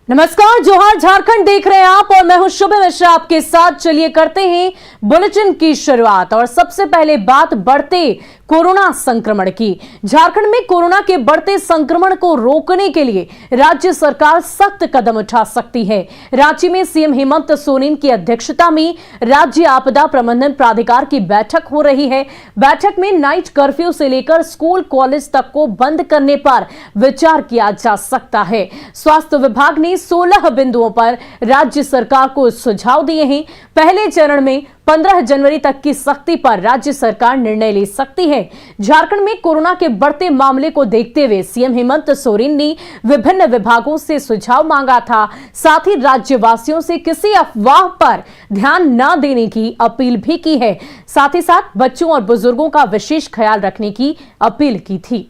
नमस्कार, जोहार झारखंड देख रहे हैं आप और मैं हूं शुभ मिश्रा आपके साथ। चलिए करते हैं बुलेटिन की शुरुआत और सबसे पहले बात बढ़ते कोरोना संक्रमण की। झारखंड में कोरोना के बढ़ते संक्रमण को रोकने के लिए राज्य सरकार सख्त कदम उठा सकती है। रांची में सीएम हेमंत सोरेन की अध्यक्षता में राज्य आपदा प्रबंधन प्राधिकार की बैठक हो रही है। बैठक में नाइट कर्फ्यू से लेकर स्कूल कॉलेज तक को बंद करने पर विचार किया जा सकता है। स्वास्थ्य विभाग ने 16 बिंदुओं पर राज्य सरकार को सुझाव दिए हैं। पहले चरण में 15 जनवरी तक की सख्ती पर राज्य सरकार निर्णय ले सकती है। झारखंड में कोरोना के बढ़ते मामले को देखते हुए सीएम हेमंत सोरेन ने विभिन्न विभागों से सुझाव मांगा था। साथ ही राज्यवासियों से किसी अफवाह पर ध्यान न देने की अपील भी की है। साथ ही साथ बच्चों और बुजुर्गों का विशेष ख्याल रखने की अपील की थी।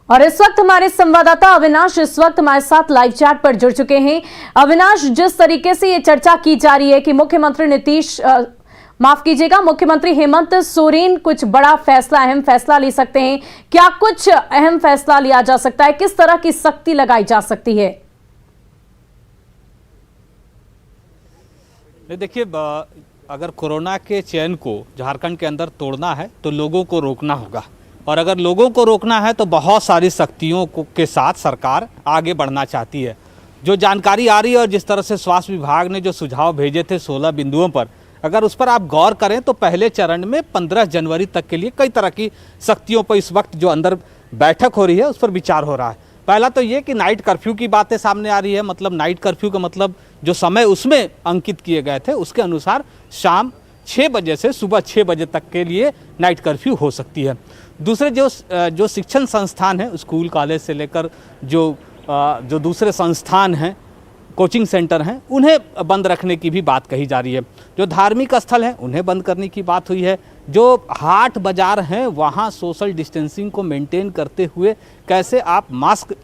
और इस वक्त हमारे संवाददाता अविनाश इस वक्त हमारे साथ लाइव चैट पर जुड़ चुके हैं। अविनाश, जिस तरीके से ये चर्चा की जा रही है कि मुख्यमंत्री हेमंत सोरेन कुछ बड़ा फैसला, अहम फैसला ले सकते हैं, क्या कुछ अहम फैसला लिया जा सकता है? किस तरह की सख्ती लगाई जा सकती है? देखिए, अगर कोरोना के चेन को झारखंड के अंदर तोड़ना है तो लोगों को रोकना होगा, और अगर लोगों को रोकना है तो बहुत सारी सख्तियों के साथ सरकार आगे बढ़ना चाहती है। जो जानकारी आ रही है और जिस तरह से स्वास्थ्य विभाग ने जो सुझाव भेजे थे 16 बिंदुओं पर, अगर उस पर आप गौर करें तो पहले चरण में 15 जनवरी तक के लिए कई तरह की सख्तियों पर इस वक्त जो अंदर बैठक हो रही है उस पर विचार हो रहा है। पहला तो ये कि नाइट कर्फ्यू की बातें सामने आ रही है। मतलब नाइट कर्फ्यू का मतलब जो समय उसमें अंकित किए गए थे उसके अनुसार शाम 6 बजे से सुबह 6 बजे तक के लिए नाइट कर्फ्यू हो सकती है। दूसरे जो शिक्षण संस्थान हैं, स्कूल कॉलेज से लेकर जो दूसरे संस्थान हैं, कोचिंग सेंटर हैं, उन्हें बंद रखने की भी बात कही जा रही है। जो धार्मिक स्थल हैं उन्हें बंद करने की बात हुई है। जो हाट बाजार हैं वहाँ सोशल डिस्टेंसिंग को मेंटेन करते हुए कैसे आप मास्क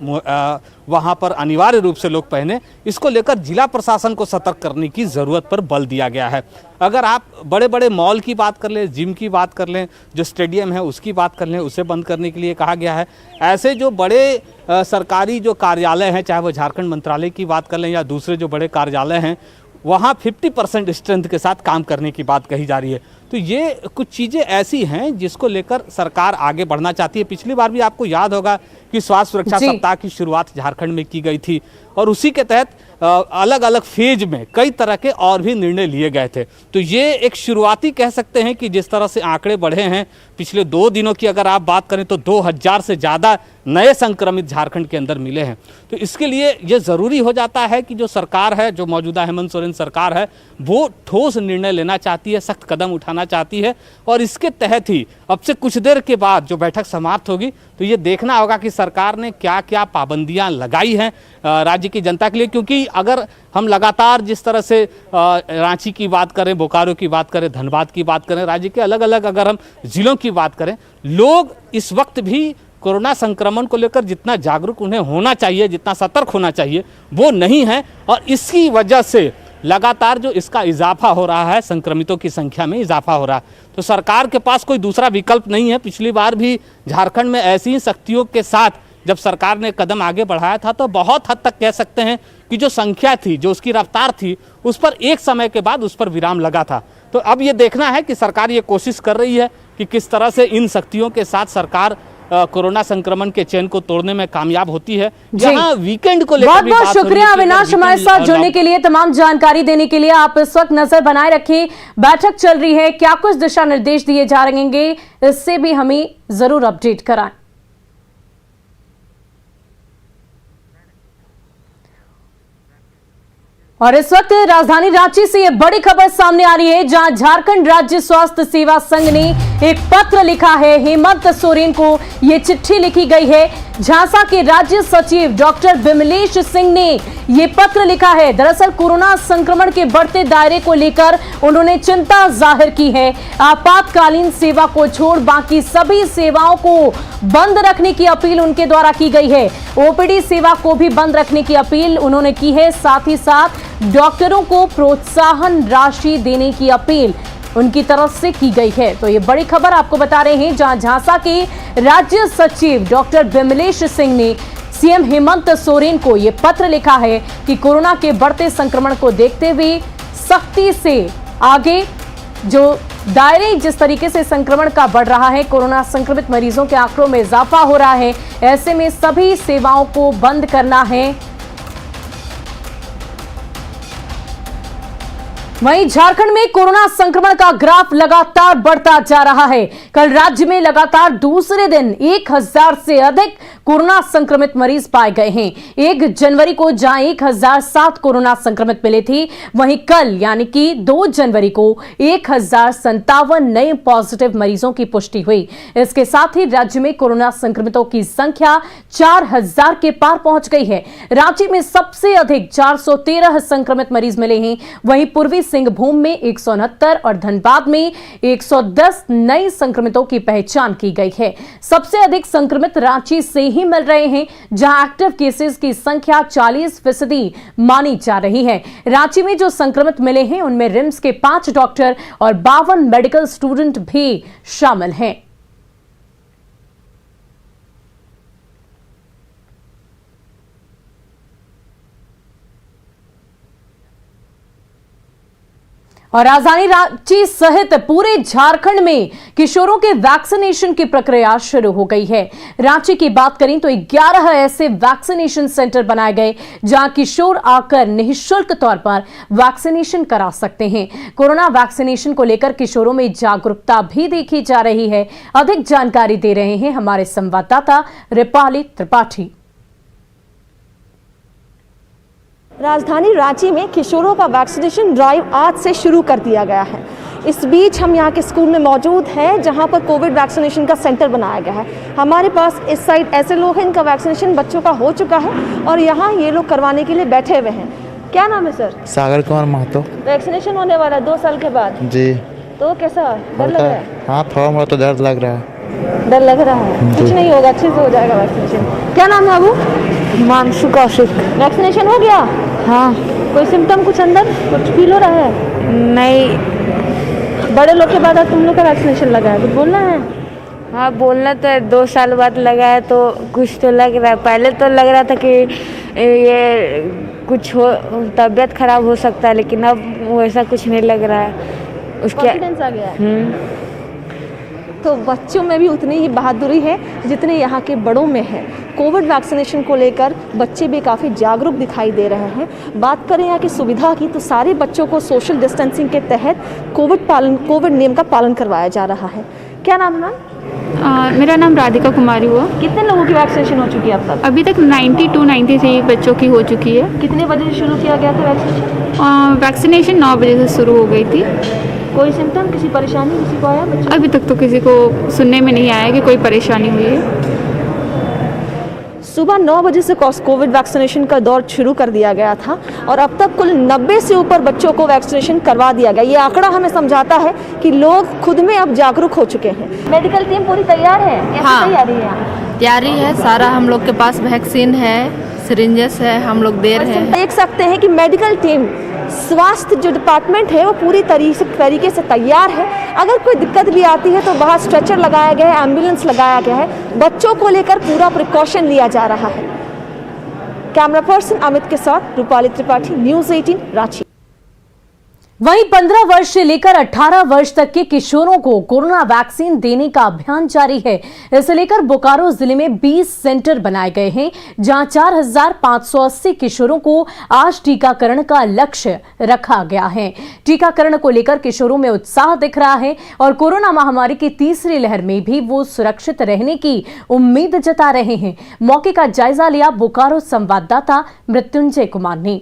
वहाँ पर अनिवार्य रूप से लोग पहने, इसको लेकर जिला प्रशासन को सतर्क करने की ज़रूरत पर बल दिया गया है। अगर आप बड़े बड़े मॉल की बात कर लें, जिम की बात कर लें, जो स्टेडियम है उसकी बात कर लें, उसे बंद करने के लिए कहा गया है। ऐसे जो बड़े सरकारी जो कार्यालय हैं, चाहे वो झारखंड मंत्रालय की बात कर लें या दूसरे जो बड़े कार्यालय हैं, वहाँ 50% स्ट्रेंथ के साथ काम करने की बात कही जा रही है। तो ये कुछ चीज़ें ऐसी हैं जिसको लेकर सरकार आगे बढ़ना चाहती है। पिछली बार भी आपको याद होगा कि स्वास्थ्य सुरक्षा सप्ताह की शुरुआत झारखंड में की गई थी और उसी के तहत अलग अलग फेज में कई तरह के और भी निर्णय लिए गए थे। तो ये एक शुरुआती कह सकते हैं कि जिस तरह से आंकड़े बढ़े हैं, पिछले 2 दिनों की अगर आप बात करें तो 2000 से ज़्यादा नए संक्रमित झारखंड के अंदर मिले हैं। तो इसके लिए ये ज़रूरी हो जाता है कि जो सरकार है, जो मौजूदा हेमंत सोरेन सरकार है, वो ठोस निर्णय लेना चाहती है, सख्त कदम उठाना चाहती है। और इसके तहत ही अब से कुछ देर के बाद जो बैठक समाप्त होगी तो ये देखना होगा कि सरकार ने क्या क्या पाबंदियां लगाई हैं राज्य की जनता के लिए। क्योंकि अगर हम लगातार जिस तरह से रांची की बात करें, बोकारो की बात करें, धनबाद की बात करें, राज्य के अलग अलग अगर हम जिलों की बात करें, लोग इस वक्त भी कोरोना संक्रमण को लेकर जितना जागरूक उन्हें होना चाहिए, जितना सतर्क होना चाहिए, वो नहीं है। और इसकी वजह से लगातार जो इसका इजाफा हो रहा है, संक्रमितों की संख्या में इजाफा हो रहा है, तो सरकार के पास कोई दूसरा विकल्प नहीं है। पिछली बार भी झारखंड में ऐसी ही सख्तियों के साथ जब सरकार ने कदम आगे बढ़ाया था तो बहुत हद तक कह सकते हैं कि जो संख्या थी, जो उसकी रफ्तार थी, उस पर एक समय के बाद उस पर विराम लगा था। तो अब ये देखना है कि सरकार ये कोशिश कर रही है कि किस तरह से इन सख्तियों के साथ सरकार कोरोना संक्रमण के चेन को तोड़ने में कामयाब होती है। जहां वीकेंड को लेकर बहुत बहुत शुक्रिया अविनाश, हमारे साथ जुड़ने के लिए, तमाम जानकारी देने के लिए। आप इस वक्त नजर बनाए रखिए, बैठक चल रही है, क्या कुछ दिशा निर्देश दिए जा रहेंगे, इससे भी हमें जरूर अपडेट कराएं। और इस वक्त राजधानी रांची से यह बड़ी खबर सामने आ रही है, जहां झारखंड राज्य स्वास्थ्य सेवा संघ ने एक पत्र लिखा है। हेमंत सोरेन को यह चिट्ठी लिखी गई है। झांसा के राज्य सचिव डॉक्टर विमलेश सिंह ने यह पत्र लिखा है। दरअसल कोरोना संक्रमण के बढ़ते दायरे को लेकर उन्होंने चिंता जाहिर की है। आपातकालीन सेवा को छोड़ बाकी सभी सेवाओं को बंद रखने की अपील उनके द्वारा की गई है। ओपीडी सेवा को भी बंद रखने की अपील उन्होंने की है। साथ ही साथ डॉक्टरों को प्रोत्साहन राशि देने की अपील उनकी तरफ से की गई है। तो ये बड़ी खबर आपको बता रहे हैं, जहां झांसा के राज्य सचिव डॉक्टर विमलेश सिंह ने सीएम हेमंत सोरेन को ये पत्र लिखा है कि कोरोना के बढ़ते संक्रमण को देखते हुए सख्ती से आगे जो दायरे जिस तरीके से संक्रमण का बढ़ रहा है, कोरोना संक्रमित मरीजों के आंकड़ों में इजाफा हो रहा है, ऐसे में सभी सेवाओं को बंद करना है। वहीं झारखंड में कोरोना संक्रमण का ग्राफ लगातार बढ़ता जा रहा है। कल राज्य में लगातार दूसरे दिन 1000 से अधिक कोरोना संक्रमित मरीज पाए गए हैं। 1 जनवरी को जहां 1007 कोरोना संक्रमित मिले थे, वहीं कल यानी कि 2 जनवरी को 1057 नए पॉजिटिव मरीजों की पुष्टि हुई। इसके साथ ही राज्य में कोरोना संक्रमितों की संख्या 4000 के पार पहुंच गई है। रांची में सबसे अधिक 413 संक्रमित मरीज मिले हैं। वहीं पूर्वी सिंहभूम में 169 और धनबाद में 110 नए संक्रमितों की पहचान की गई है। सबसे अधिक संक्रमित रांची से ही मिल रहे हैं, जहां एक्टिव केसेस की संख्या 40% मानी जा रही है। रांची में जो संक्रमित मिले हैं उनमें रिम्स के 5 डॉक्टर और 52 मेडिकल स्टूडेंट भी शामिल हैं। और राजधानी रांची सहित पूरे झारखंड में किशोरों के वैक्सीनेशन की प्रक्रिया शुरू हो गई है। रांची की बात करें तो 11 ऐसे वैक्सीनेशन सेंटर बनाए गए, जहां किशोर आकर निःशुल्क तौर पर वैक्सीनेशन करा सकते हैं। कोरोना वैक्सीनेशन को लेकर किशोरों में जागरूकता भी देखी जा रही है। अधिक जानकारी दे रहे हैं हमारे संवाददाता रूपाली त्रिपाठी। राजधानी रांची में किशोरों का वैक्सीनेशन ड्राइव आज से शुरू कर दिया गया है। इस बीच हम यहाँ के स्कूल में मौजूद हैं, जहाँ पर कोविड वैक्सीनेशन का सेंटर बनाया गया है। हमारे पास इस साइड ऐसे लोग हैं, इनका वैक्सीनेशन बच्चों का हो चुका है और यहाँ ये लोग करवाने के लिए बैठे हुए हैं। क्या नाम है सर? सागर कुमार महतो। वैक्सीनेशन होने वाला 2 साल के बाद जी। तो कैसा डर लग रहा है? हाँ, थोड़ा मोड़ा तो दर्द लग रहा है। डर लग रहा है? कुछ नहीं होगा, अच्छे से हो जाएगा वैक्सीनेशन। क्या नाम है बाबू? मानसू कौशिक। वैक्सीनेशन हो गया? हाँ। कोई सिम्टम कुछ अंदर कुछ फील हो रहा है? नहीं। बड़े लोग के बाद अब तुम लोग का वैक्सीनेशन लगा है, कुछ बोलना है? हाँ, बोलना तो है। 2 साल बाद लगा है तो कुछ तो लग रहा है। पहले तो लग रहा था कि ये कुछ हो, तबीयत खराब हो सकता है, लेकिन अब वैसा कुछ नहीं लग रहा है। उसके कॉन्फिडेंस आ गया है। तो बच्चों में भी उतनी ही बहादुरी है जितने यहाँ के बड़ों में है। कोविड वैक्सीनेशन को लेकर बच्चे भी काफ़ी जागरूक दिखाई दे रहे हैं। बात करें यहाँ की सुविधा की तो सारे बच्चों को सोशल डिस्टेंसिंग के तहत कोविड नियम का पालन करवाया जा रहा है। क्या नाम है? मेरा नाम राधिका कुमारी हुआ। कितने लोगों की वैक्सीनेशन हो चुकी है अब तक? अभी तक 92-93 बच्चों की हो चुकी है। कितने बजे से शुरू किया गया था वैक्सीनेशन? वैक्सीनेशन 9 बजे से शुरू हो गई थी। कोई सिम्टम, किसी परेशानी किसी को आया बच्चों? अभी तक तो किसी को सुनने में नहीं आया कि कोई परेशानी हुई है। सुबह 9 बजे से कोविड वैक्सीनेशन का दौर शुरू कर दिया गया था और अब तक कुल 90 से ऊपर बच्चों को वैक्सीनेशन करवा दिया गया। ये आंकड़ा हमें समझाता है कि लोग खुद में अब जागरूक हो चुके हैं। मेडिकल टीम पूरी तैयार है? हाँ, तैयारी है? तैयारी है सारा। हम लोग के पास वैक्सीन है, सिरिंजेस है, हम लोग दे रहे हैं। देख सकते हैं कि मेडिकल टीम, स्वास्थ्य जो डिपार्टमेंट है वो पूरी तरीके से तैयार है। अगर कोई दिक्कत भी आती है तो बाहर स्ट्रेचर लगाया गया है, एम्बुलेंस लगाया गया है। बच्चों को लेकर पूरा प्रिकॉशन लिया जा रहा है। कैमरा पर्सन अमित के साथ रूपाली त्रिपाठी, न्यूज़ 18 रांची। वहीं 15 वर्ष से लेकर 18 वर्ष तक के किशोरों को कोरोना वैक्सीन देने का अभियान जारी है। इसे लेकर बोकारो जिले में 20 सेंटर बनाए गए हैं, जहां 4580 किशोरों को आज टीकाकरण का लक्ष्य रखा गया है। टीकाकरण को लेकर किशोरों में उत्साह दिख रहा है और कोरोना महामारी की तीसरी लहर में भी वो सुरक्षित रहने की उम्मीद जता रहे हैं। मौके का जायजा लिया बोकारो संवाददाता मृत्युंजय कुमार ने।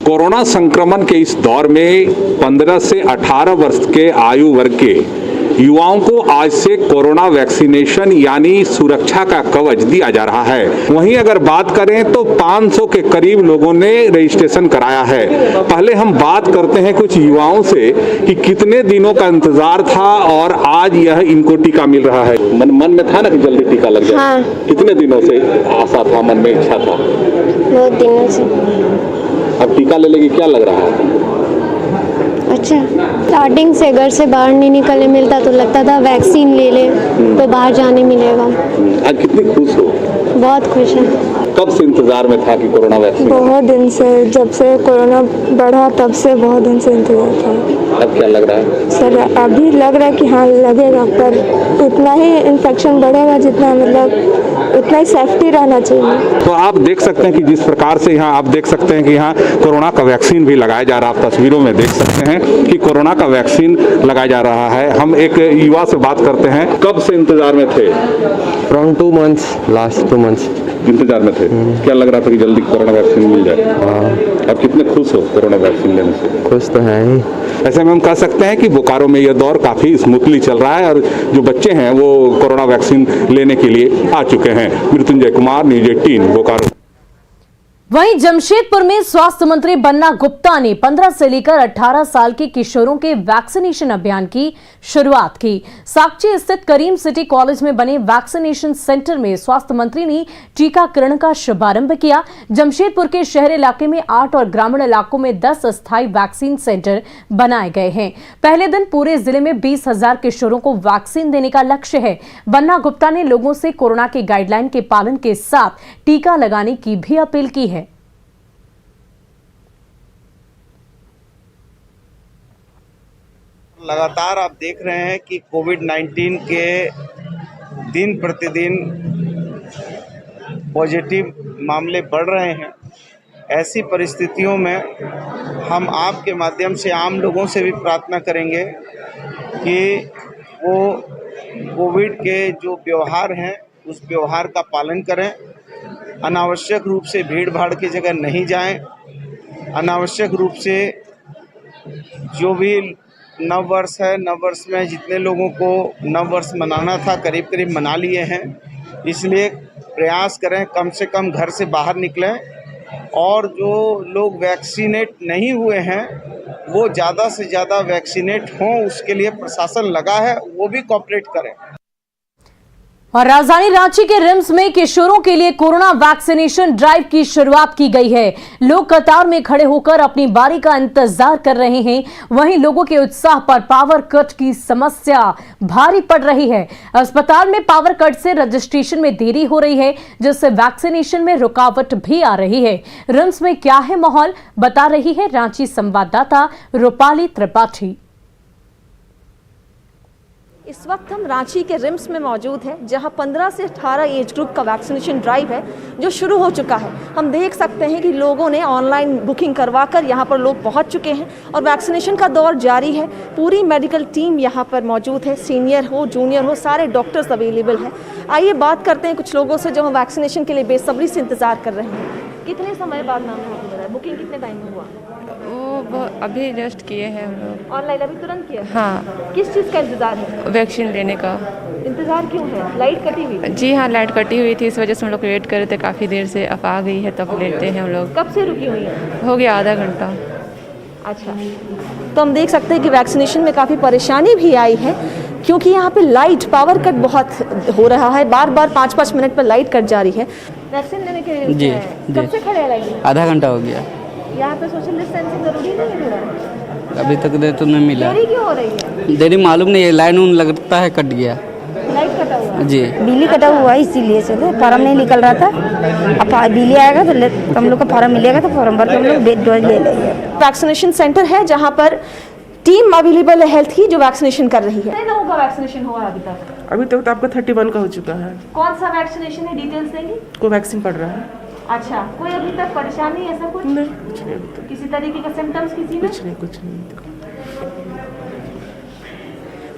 कोरोना संक्रमण के इस दौर में 15 से 18 वर्ष के आयु वर्ग के युवाओं को आज से कोरोना वैक्सीनेशन यानी सुरक्षा का कवच दिया जा रहा है। वहीं अगर बात करें तो 500 के करीब लोगों ने रजिस्ट्रेशन कराया है। पहले हम बात करते हैं कुछ युवाओं से कि कितने दिनों का इंतजार था और आज यह इनको टीका मिल रहा है। मन में था ना कि जल्दी टीका लग जाए? हाँ। कितने दिनों से आशा था, मन में इच्छा था? 2 दिनों से। अब टीका ले लेगी, क्या लग रहा है? अच्छा, स्टार्टिंग से घर से बाहर नहीं निकलने मिलता तो लगता था वैक्सीन ले ले तो बाहर जाने मिलेगा। आज कितनी खुश हो? बहुत खुश है। कब से इंतजार में था कि कोरोना वैक्सीन? बहुत दिन से, जब से कोरोना बढ़ा तब से बहुत दिन से इंतजार था। अब क्या लग रहा है? सर अभी लग रहा है कि हाँ लगेगा, पर उतना ही इन्फेक्शन बढ़ेगा जितना मतलब उतना ही सेफ्टी रहना चाहिए। तो आप देख सकते हैं कि जिस प्रकार से यहाँ आप देख सकते हैं कि यहाँ कोरोना का वैक्सीन भी लगाया जा रहा है। आप तस्वीरों में देख सकते हैं कि कोरोना का वैक्सीन लगाया जा रहा है। हम एक युवा से बात करते हैं, कब से इंतजार में थे? अराउंड 2 months, लास्ट 2 months इंतजार में थे। क्या लग रहा था कि जल्दी कोरोना वैक्सीन मिल जाए? अब कितने खुश हो कोरोना वैक्सीन लेने से? खुश तो हैं ही। ऐसे में हम कह सकते हैं कि बोकारो में यह दौर काफ़ी स्मूथली चल रहा है और जो बच्चे हैं वो कोरोना वैक्सीन लेने के लिए आ चुके हैं। मृत्युंजय कुमार, न्यूज़ 18 बोकारो। वहीं जमशेदपुर में स्वास्थ्य मंत्री बन्ना गुप्ता ने 15 से लेकर 18 साल के किशोरों के वैक्सीनेशन अभियान की शुरुआत की। साकची स्थित करीम सिटी कॉलेज में बने वैक्सीनेशन सेंटर में स्वास्थ्य मंत्री ने टीकाकरण का शुभारंभ किया। जमशेदपुर के शहरी इलाके में 8 और ग्रामीण इलाकों में 10 अस्थायी वैक्सीन सेंटर बनाए गए हैं। पहले दिन पूरे जिले में 20,000 किशोरों को वैक्सीन देने का लक्ष्य है। बन्ना गुप्ता ने लोगों से कोरोना के गाइडलाइन के पालन के साथ टीका लगाने की भी अपील की है। लगातार आप देख रहे हैं कि कोविड-19 के दिन प्रतिदिन पॉजिटिव मामले बढ़ रहे हैं। ऐसी परिस्थितियों में हम आपके माध्यम से आम लोगों से भी प्रार्थना करेंगे कि वो कोविड के जो व्यवहार हैं उस व्यवहार का पालन करें। अनावश्यक रूप से भीड़ भाड़ की जगह नहीं जाएं। अनावश्यक रूप से जो भी नव वर्ष है, नव वर्ष में जितने लोगों को नव वर्ष मनाना था करीब करीब मना लिए हैं। इसलिए प्रयास करें कम से कम घर से बाहर निकलें और जो लोग वैक्सीनेट नहीं हुए हैं वो ज़्यादा से ज़्यादा वैक्सीनेट हों, उसके लिए प्रशासन लगा है, वो भी कोऑपरेट करें। और राजधानी रांची के रिम्स में किशोरों के लिए कोरोना वैक्सीनेशन ड्राइव की शुरुआत की गई है। लोग कतार में खड़े होकर अपनी बारी का इंतजार कर रहे हैं। वहीं लोगों के उत्साह पर पावर कट की समस्या भारी पड़ रही है। अस्पताल में पावर कट से रजिस्ट्रेशन में देरी हो रही है, जिससे वैक्सीनेशन में रुकावट भी आ रही है। रिम्स में क्या है माहौल, बता रही है रांची संवाददाता रूपाली त्रिपाठी। इस वक्त हम रांची के रिम्स में मौजूद हैं, जहां 15 से 18 एज ग्रुप का वैक्सीनेशन ड्राइव है जो शुरू हो चुका है। हम देख सकते हैं कि लोगों ने ऑनलाइन बुकिंग करवाकर यहां पर लोग पहुंच चुके हैं और वैक्सीनेशन का दौर जारी है। पूरी मेडिकल टीम यहां पर मौजूद है, सीनियर हो जूनियर हो सारे डॉक्टर्स अवेलेबल हैं। आइए बात करते हैं कुछ लोगों से जो वैक्सीनेशन के लिए बेसब्री से इंतजार कर रहे हैं। कितने समय बाद नाम है? बुकिंग कितने टाइम में हुआ? वो अभी जस्ट किए हैं हम लोग। ऑनलाइन अभी तुरंत किया? हाँ। किस चीज़ का इंतजार है? वैक्सीन लेने का। इंतजार क्यों है? लाइट कटी हुई? जी हाँ, लाइट कटी हुई थी, इस वजह से हम लोग वेट कर रहे थे काफ़ी देर से। अब आ गई है तब लेते हैं हम लोग। कब से रुकी हुई है? हो गया आधा घंटा। अच्छा, तो हम देख सकते हैं कि वैक्सीनेशन में काफ़ी परेशानी भी आई है क्योंकि यहाँ पे लाइट पावर कट बहुत हो रहा है। बार बार 5-5 मिनट पर लाइट कट जा रही है। वैक्सीन लेने के जी कब से खड़े हैं लाइन? आधा घंटा हो गया। यहाँ पे सोशल डिस्टेंसिंग जरूरी नहीं है थोड़ा? अभी तक देर तो नहीं मिला। देरी क्यों हो रही है? देरी मालूम नहीं है, लाइन उन लगता है कट गया। लाइट कटा हुआ जी, बिजली कटा हुआ है इसीलिए चलो फार्म नहीं निकल रहा था। अब बिजली आएगा तो हम लोग को फार्म मिलेगा तो फार्म भर के हम लोग बेड ले लेंगे। वैक्सीनेशन सेंटर है जहाँ पर टीम अवेलेबल है हेल्थ की जो वैक्सीनेशन कर रही है। कितने लोगों का वैक्सीनेशन हुआ अभी तक? अभी तक तो आपका 31 का हो चुका है। कौन सा वैक्सीनेशन है, डिटेल्स देंगे? कोई वैक्सीन पड़ रहा है। अच्छा, कोई अभी तक परेशानी ऐसा कुछ? नहीं, कुछ नहीं अभी तक। किसी तरीके का सिम्टम्स किसी में? कुछ नहीं।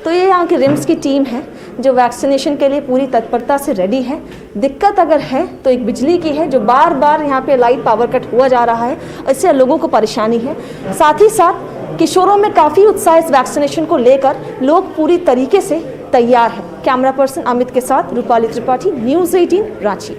तो ये यहाँ की रिम्स की टीम है जो वैक्सीनेशन के लिए पूरी तत्परता से रेडी है। दिक्कत अगर है तो एक बिजली की है जो बार बार यहाँ पे लाइट पावर कट हुआ जा रहा है, इससे लोगों को परेशानी है। साथ ही साथ किशोरों में काफ़ी उत्साह इस वैक्सीनेशन को लेकर, लोग पूरी तरीके से तैयार हैं। कैमरा पर्सन अमित के साथ रूपाली त्रिपाठी, न्यूज़ 18 रांची।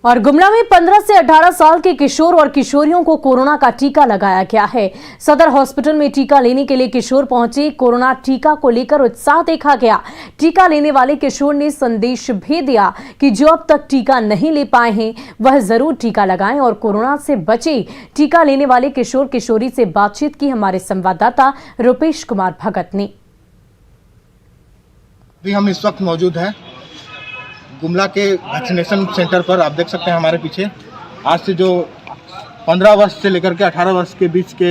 और गुमला में 15 से 18 साल के किशोर और किशोरियों को कोरोना का टीका लगाया गया है। सदर हॉस्पिटल में टीका लेने के लिए किशोर पहुंचे। कोरोना टीका को लेकर उत्साह देखा गया। टीका लेने वाले किशोर ने संदेश भी दिया कि जो अब तक टीका नहीं ले पाए हैं वह जरूर टीका लगाएं और कोरोना से बचे। टीका लेने वाले किशोर किशोरी से बातचीत की हमारे संवाददाता रुपेश कुमार भगत ने। हम इस वक्त मौजूद हैं गुमला के वैक्सीनेशन सेंटर पर। आप देख सकते हैं हमारे पीछे आज से जो 15 वर्ष से लेकर के 18 वर्ष के बीच के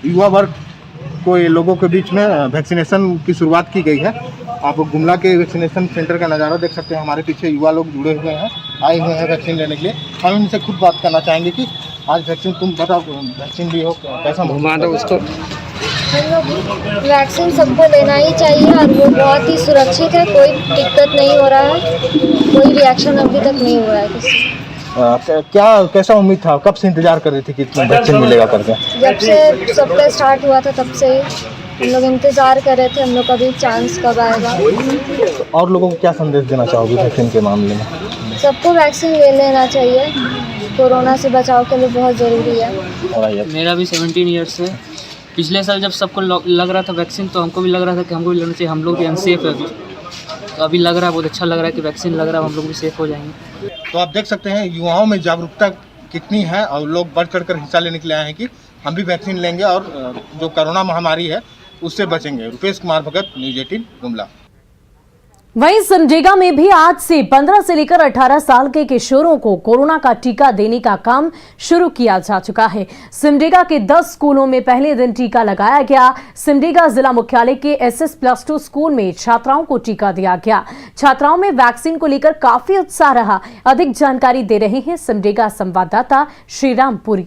युवा वर्ग को ये लोगों के बीच में वैक्सीनेशन की शुरुआत की गई है। आप गुमला के वैक्सीनेशन सेंटर का नज़ारा देख सकते हैं। हमारे पीछे युवा लोग जुड़े हुए हैं, आए हुए हैं वैक्सीन लेने के लिए। हम इनसे खुद बात करना चाहेंगे कि आज वैक्सीन तुम बताओ, वैक्सीन भी हो कैसा घुमा दो उसको। वैक्सीन सबको लेना ही चाहिए और वो बहुत ही सुरक्षित है, कोई दिक्कत नहीं हो रहा है, कोई रिएक्शन अभी तक नहीं हुआ है किसी। क्या कैसा उम्मीद था, कब से इंतजार कर रही थी कि वैक्सीन मिलेगा करके? जब से सबका स्टार्ट हुआ था तब से हम लोग इंतजार कर रहे थे, हम लोग का भी चांस कब आएगा। और लोगों को क्या संदेश देना चाहोगे वैक्सीन के मामले में? सबको वैक्सीन ले लेना चाहिए, कोरोना से बचाव के लिए बहुत ज़रूरी है। मेरा भी 17 ईयर्स है। पिछले साल जब सबको लग रहा था वैक्सीन तो हमको भी लग रहा था कि हमको भी लेना चाहिए। हम लोग भी अनसेफ है तो अभी लग रहा है, बहुत अच्छा लग रहा है कि वैक्सीन लग रहा है, हम लोग भी सेफ हो जाएंगे। तो आप देख सकते हैं युवाओं में जागरूकता कितनी है और लोग बढ़ चढ़ कर हिस्सा लेने के लिए आए हैं कि हम भी वैक्सीन लेंगे और जो कोरोना महामारी है उससे बचेंगे। रुपेश कुमार भगत, न्यूज़ 18 गुमला। वहीं सिमडेगा में भी आज से 15 से लेकर 18 साल के किशोरों को कोरोना का टीका देने का काम शुरू किया जा चुका है। सिमडेगा के 10 स्कूलों में पहले दिन टीका लगाया गया। सिमडेगा जिला मुख्यालय के SS+2 स्कूल में छात्राओं को टीका दिया गया। छात्राओं में वैक्सीन को लेकर काफी उत्साह रहा। अधिक जानकारी दे रहे हैं सिमडेगा संवाददाता श्रीराम पुरी।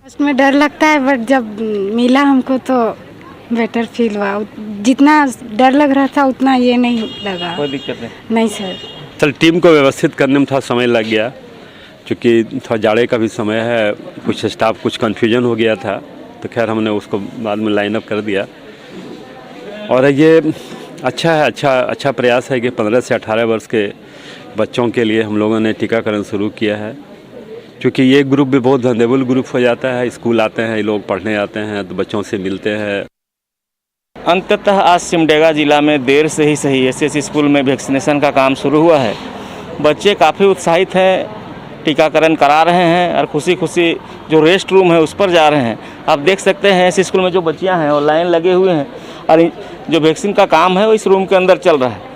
उसमें डर लगता है बट जब मिला हमको तो बेटर फील हुआ। जितना डर लग रहा था उतना ये नहीं लगा। कोई दिक्कत नहीं सर। चल टीम को व्यवस्थित करने में थोड़ा समय लग गया क्योंकि थोड़ा जाड़े का भी समय है। कुछ स्टाफ कुछ कन्फ्यूजन हो गया था तो खैर हमने उसको बाद में लाइन अप कर दिया। और ये अच्छा है, अच्छा प्रयास है कि 15 से 18 वर्ष के बच्चों के लिए हम लोगों ने टीकाकरण शुरू किया है क्योंकि ये ग्रुप भी बहुत वल्नरेबल ग्रुप हो जाता है। स्कूल आते हैं, लोग पढ़ने आते हैं तो बच्चों से मिलते हैं। अंततः आज सिमडेगा ज़िला में देर से ही सही SS स्कूल में वैक्सीनेशन का काम शुरू हुआ है। बच्चे काफ़ी उत्साहित हैं, टीकाकरण करा रहे हैं और खुशी खुशी जो रेस्ट रूम है उस पर जा रहे हैं। आप देख सकते हैं इस स्कूल में जो बच्चियां हैं वो लाइन लगे हुए हैं और जो वैक्सीन का काम है वो इस रूम के अंदर चल रहा है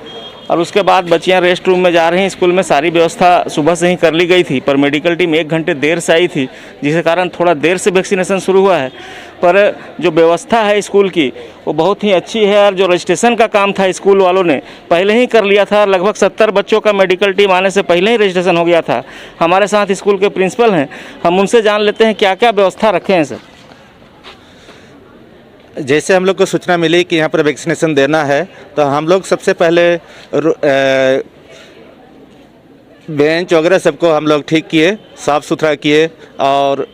और उसके बाद बच्चियां रेस्ट रूम में जा रही हैं। स्कूल में सारी व्यवस्था सुबह से ही कर ली गई थी पर मेडिकल टीम 1 घंटे देर से आई थी जिसके कारण थोड़ा देर से वैक्सीनेशन शुरू हुआ है। पर जो व्यवस्था है स्कूल की वो बहुत ही अच्छी है और जो रजिस्ट्रेशन का काम था स्कूल वालों ने पहले ही कर लिया था। लगभग 70 बच्चों का मेडिकल टीम आने से पहले ही रजिस्ट्रेशन हो गया था। हमारे साथ स्कूल के प्रिंसिपल हैं, हम उनसे जान लेते हैं क्या क्या व्यवस्था रखे हैं सर। जैसे हम लोग को सूचना मिली कि यहाँ पर वैक्सीनेशन देना है तो हम लोग सबसे पहले बेंच वगैरह सबको हम लोग ठीक किए, साफ़ सुथरा किए और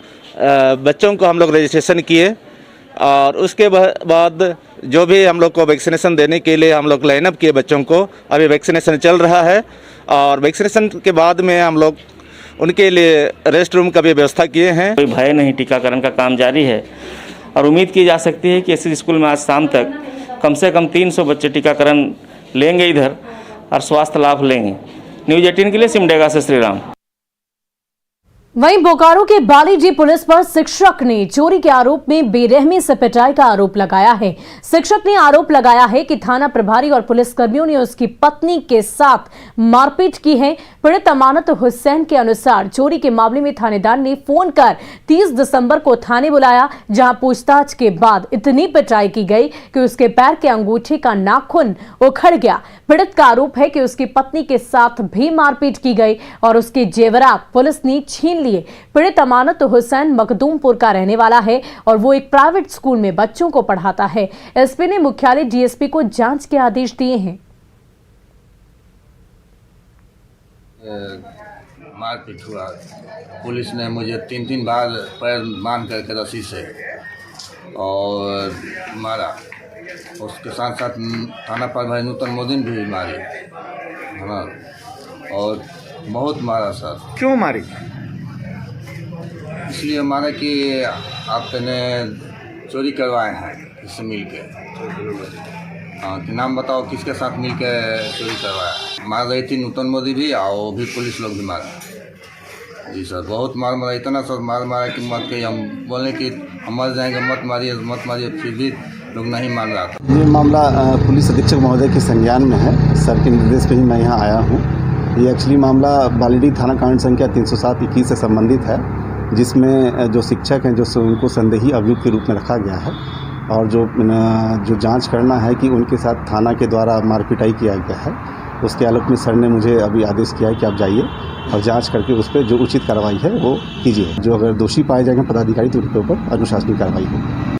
बच्चों को हम लोग रजिस्ट्रेशन किए और उसके बाद जो भी हम लोग को वैक्सीनेशन देने के लिए हम लोग लाइनअप किए बच्चों को। अभी वैक्सीनेशन चल रहा है और वैक्सीनेशन के बाद में हम लोग उनके लिए रेस्ट रूम का भी व्यवस्था किए हैं। कोई भय नहीं, टीकाकरण का काम जारी है और उम्मीद की जा सकती है कि इस स्कूल में आज शाम तक कम से कम 300 बच्चे टीकाकरण लेंगे इधर और स्वास्थ्य लाभ लेंगे। न्यूज़ 18 के लिए सिमडेगा से श्रीराम। वहीं बोकारो के बालीजी पुलिस पर शिक्षक ने चोरी के आरोप में बेरहमी से पिटाई का आरोप लगाया है। शिक्षक ने आरोप लगाया है कि थाना प्रभारी और पुलिसकर्मियों ने उसकी पत्नी के साथ मारपीट की है। पीड़ित अमानत हुसैन के अनुसार चोरी के मामले में थानेदार ने फोन कर 30 दिसंबर को थाने बुलाया, जहां पूछताछ के बाद इतनी पिटाई की गई कि उसके पैर के अंगूठे का नाखून उखड़ गया। पीड़ित का आरोप है कि उसकी पत्नी के साथ भी मारपीट की गई और उसके जेवरात पुलिस ने छीन लिए। पीड़ित अमानत हुसैन मखदूमपुर का रहने वाला है और वो एक प्राइवेट स्कूल में बच्चों को पढ़ाता है। एसपी ने मुख्यालय डीएसपी को जांच के आदेश दिए हैं। मारपीट हुआ, पुलिस ने मुझे 3 बार पैर बांध करके रस्सी से और मारा। उसके साथ साथ थाना प्रभारी नूतन मोदी भी मारे, हाँ। और बहुत मारा सर। क्यों मारी? इसलिए मारा कि आपने चोरी करवाए हैं इससे मिल के। हाँ, कि नाम बताओ किसके साथ मिल के चोरी करवाया। मार रही थी नूतन मोदी भी और वो भी पुलिस लोग भी मारा। जी सर, बहुत मार मारा, इतना सर मार मारा कि मत के हम बोले कि हम मर जाएंगे, मत मारिए, फिर भी लोग नहीं मान रहा था। ये मामला पुलिस अधीक्षक महोदय के संज्ञान में है। सर के निर्देश पे ही मैं यहाँ आया हूँ। ये एक्चुअली मामला बालीडीह थाना कांड संख्या 307-21 से संबंधित है, जिसमें जो शिक्षक हैं जो उनको संदेही अभियुक्त के रूप में रखा गया है और जो जांच करना है कि उनके साथ थाना के द्वारा मारपिटाई किया गया है, उसके आलोक में सर ने मुझे अभी आदेश किया है कि आप जाइए और जांच करके उस पर जो उचित कार्रवाई है वो कीजिए। जो अगर दोषी पाए जाएंगे पदाधिकारी तो उनके ऊपर अनुशासनिक कार्रवाई होगी।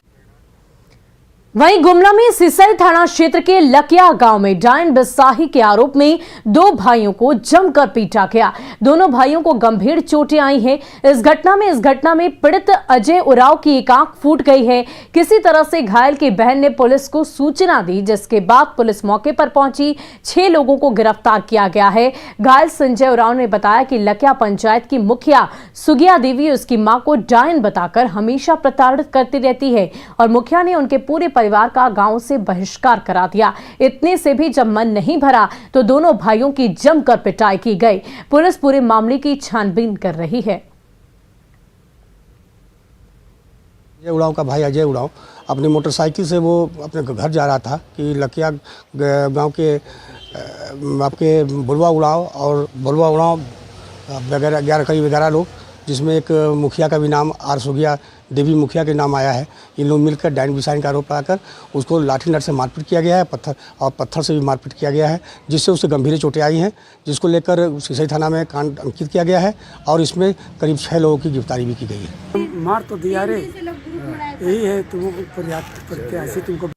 वहीं गुमला में सिसई थाना क्षेत्र के लकिया गांव में डायन बिसाही के आरोप में 2 भाइयों को जमकर पीटा गया। दोनों भाइयों को गंभीर चोटें आई हैं। इस घटना में पीड़ित अजय उराव की एक आंख फूट गई है। किसी तरह से घायल की बहन ने पुलिस को सूचना दी, जिसके बाद पुलिस मौके पर पहुंची। 6 लोगों को गिरफ्तार किया गया है। घायल संजय उराव ने बताया कि लकिया पंचायत की मुखिया सुगिया देवी उसकी मां को डायन बताकर हमेशा प्रताड़ित करती रहती है और मुखिया ने उनके पूरे परिवार का गांव से बहिष्कार करा दिया। इतने से भी जब मन नहीं भरा तो दोनों भाइयों की जमकर पिटाई की गई। पुलिस पूरे मामले की छानबीन कर रही है। अजय उड़ाव का भाई अजय उड़ाव अपनी मोटरसाइकिल से वो अपने घर जा रहा था कि लकिया गांव के आपके बुलवा उड़ाव और बुलवा उड़ाव वगैरह 11 लोग, जिसमें एक मुखिया का भी नाम आर सुगिया देवी मुखिया के नाम आया है। इन लोग मिलकर डायन बिसाही का आरोप लगाकर उसको लाठी नट से मारपीट किया गया है, पत्थर से भी मारपीट किया गया है, जिससे उसे गंभीर चोटें आई हैं, जिसको लेकर सिसई थाना में कांड अंकित किया गया है और इसमें करीब 6 लोगों की गिरफ्तारी भी की गई है। मार तो दिया रे, यही है तुमको।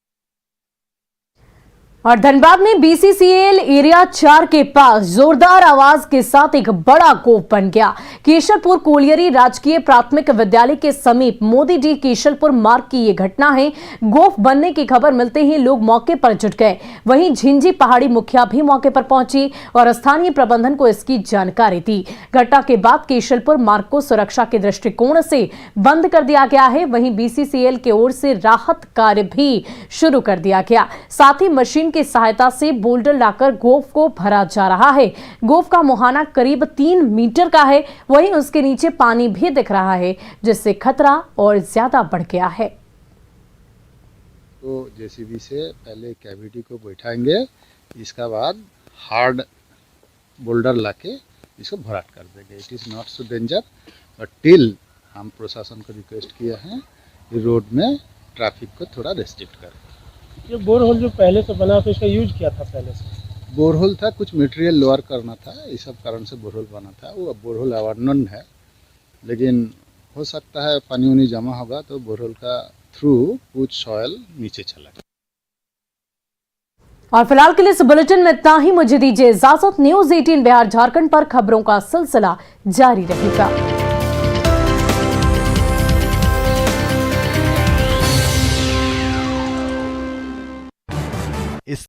और धनबाद में बीसीसीएल एरिया 4 के पास जोरदार आवाज के साथ एक बड़ा गोफ बन गया। केशलपुर कोलियरी राजकीय प्राथमिक विद्यालय के समीप मोदी डी केशलपुर मार्ग की ये घटना है। गोफ बनने की खबर मिलते ही लोग मौके पर जुट गए। वहीं झिंझी पहाड़ी मुखिया भी मौके पर पहुंची और स्थानीय प्रबंधन को इसकी जानकारी दी। घटना के बाद केशलपुर मार्ग को सुरक्षा के दृष्टिकोण से बंद कर दिया गया है। वहीं बीसीसीएल की ओर से राहत कार्य भी शुरू कर दिया गया। साथ ही मशीन की सहायता से बोल्डर लाकर गोफ को भरा जा रहा है। गोफ का मुहाना करीब 3 मीटर का है। वहीं उसके नीचे पानी भी दिख रहा है, जिससे खतरा और ज्यादा बढ़ गया है। तो जेसीबी से पहले कैविटी को बैठाएंगे, इसका बाद हार्ड बोल्डर लाके इसको भराट कर देंगे। It is not so danger, but till हम प्रशासन को रिक्वेस्ट किया है कि रोड में ट्रैफिक को थोड़ा रेस्ट्रिक्ट करें। ये बोरहोल जो पहले से बना था, इसका यूज किया था पहले से? बोरहोल था, कुछ मटेरियल लोअर करना था, इस सब कारण से बोरहोल बना था। वो अब बोरहोल अवर्णन है, लेकिन हो सकता है पानी उनी जमा होगा तो बोरहोल का थ्रू कुछ सॉयल नीचे चला गया। और फिलहाल के लिए इस बुलेटिन में इतना ही। मुझे दीजिए इजाजत। न्यूज़ 18 बिहार झारखंड पर खबरों का सिलसिला जारी रहेगा।